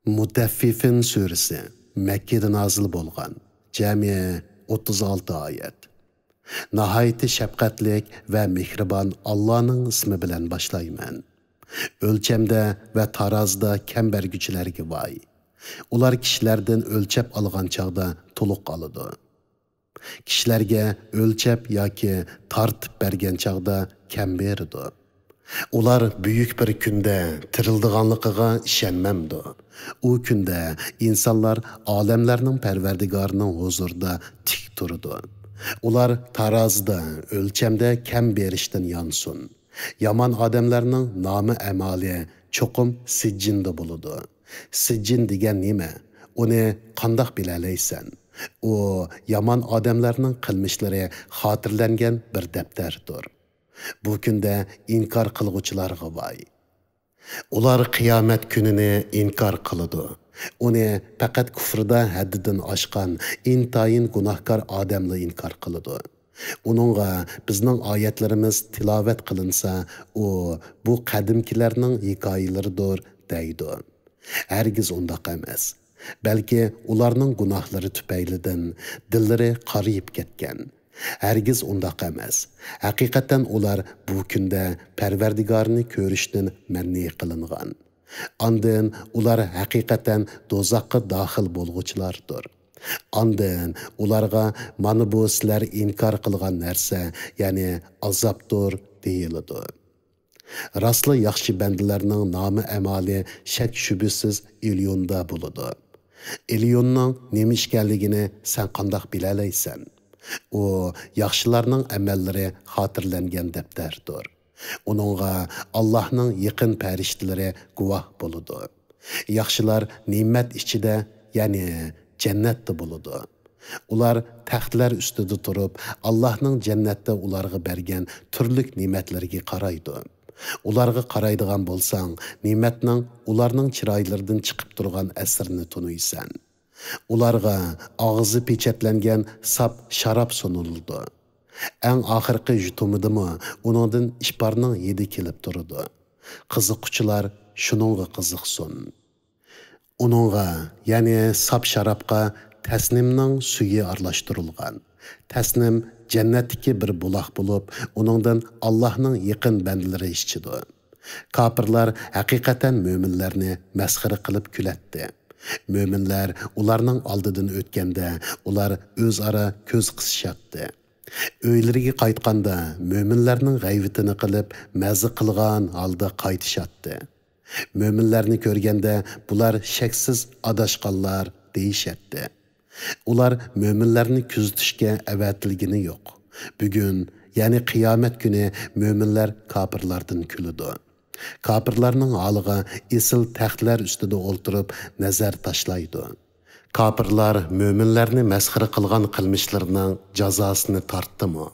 Mutaffifin suresi Mekke'de nazil bolgan. Cami 36 ayet. Nahayeti şefqatlik ve mihriban Allah'ın ismi bilen başlayman. Ölçemde ve tarazda kembergüçilerge vay. Ular kişilerden ölçep algan çağda toluq alıdı. Kişilerge ölçep yoki tartip bergen çağda kem berdi. Ular büyük bir günde tirildiğanlıqıga işenmemdi. O günde insanlar alemlerinin perverdigarının huzurda tik durdu. Ular tarazda, ölçemde kem berişten yansın. Yaman adamlarının namı emali çokum siccinde buludu. Siccin degen nime? Onu qandaq bilaleysen? O yaman adamlarının qilmishlari xotirlangan bir daftardir. Bu günde inkar qilg'uchilarga voy. Ular qiyomat kunini inkar qiladi. Uni faqat kufrda haddidan oshgan intayin gunohkor odamlar inkar qiladi. Uningga bizning oyatlarimiz tilovat qilinsa, u bu qadimkilarning hikoyalaridir deydi. Hargiz undaq emas. Balki ularning gunohlari tufaylidan dillari qariyib ketgan. Hargiz undaq emas. Haqiqatan ular bu kunda Parvardigorini ko'rishdan manni qilingan. Ondan ular haqiqatan do'zaxga daxil bo'lg'uchilardir. Ondan ularga mana bu sizlar inkor qilgan narsa, ya'ni azobdir deyiladi. Rastlı yaxshi bandalarning nomi amali shak shubisiz Ilyonda bo'ladi. Ilyonning nima ekanligini sen qandoq bilalaysan? O yaxshilarning amallari xotirlangan daftardir. Uningga Allohning yaqin farishtalari guvoh bo'ladi. Yaxshilar ne'mat ichida, ya'ni jannatda bo'ladi. Ular taxtlar ustida turib, Allohning jannatda ularga bergan turli ne'matlarga qaraydi. Ularga qaraydigan bo'lsang, ne'matning ularning chiroylaridan chiqib turgan asrini tunuysan. Ularga og'zi pechatlangan sap sharab sunuldi. Eng oxirgi yutumidimi uningdan ishparning hidi kelib turdi. Qiziquvchilar shuningga qiziqsin. Uningga, ya'ni sap sharabga tasnimning suyi aralashtirilgan. Tasnim jannatdagi bir buloq bo'lib, uningdan Allohning yaqin bandalari ichidi. Kafirlar haqiqatan mo'minlarni masxara qilib kulatdi. Möminler ularning oldidan o'tganda ular o'zaro ko'z qisishatdi. Uylariga qaytganda mo'minlarning g'ayvatini qilib, maza qilgan holda qaytishatdi. Mo'minlarni ko'rganda bular shaksiz adashqanlar deyishatdi. Ular mo'minlarni kuzatishga avatilgini yo'q. Bugun, ya'ni qiyomat kuni mo'minlar kafirlardan kuladi. Kafirlarning holiga esil taxtlar ustida o'ltirib nazar tashlaydi. Kafirlar mo'minlarni masxara qilgan qilmishlarining jazosini tortdimi?